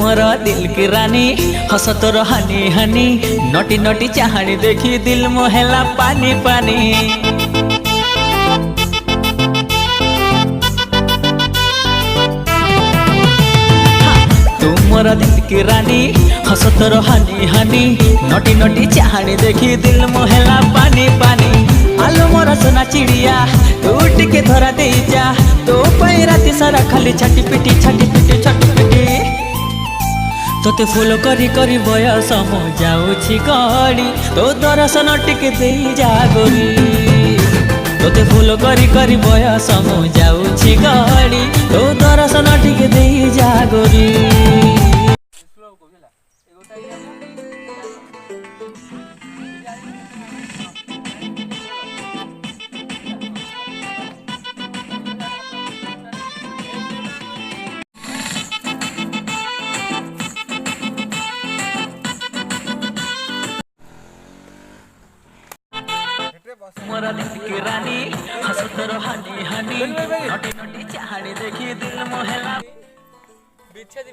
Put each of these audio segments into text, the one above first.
मोर दिल की रानी हस तोर हनी हनी नटी नटी चाहनी देखी दिल मोहेला पानी पानी। तू मोर दिल की रानी हस तोर हनी हनी नटी नटी चाहनी देखी दिल मोहेला पानी पानी। आलो मोर सोना चिड़िया तू टिके धरा दे जा तो पाई राति सारा खाली छाटी पिटी छाटी पिटी छाटी पिटी। तोते फूल करी करी बयस मो जाऊछि गड़ी तो दर्शन टिके दे जा गोरी। तोते फूल करी करी बयस मो जाऊछि गड़ी तो दर्शन टिके दे जा गोरी। मोर दिल की रानी हस तोर हनी हनी नटी नटी चाहनी देखी दिल मोहेला बिच्छा दी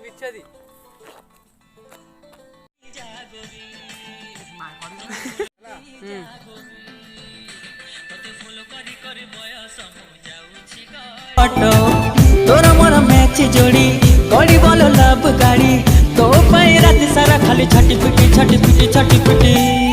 तोर मोर मैच जोड़ी गड़ी बोलो लव गाड़ी तो पाई रात सारा खाली छाटी पिटी छाटी पिटी छाटी पिटी।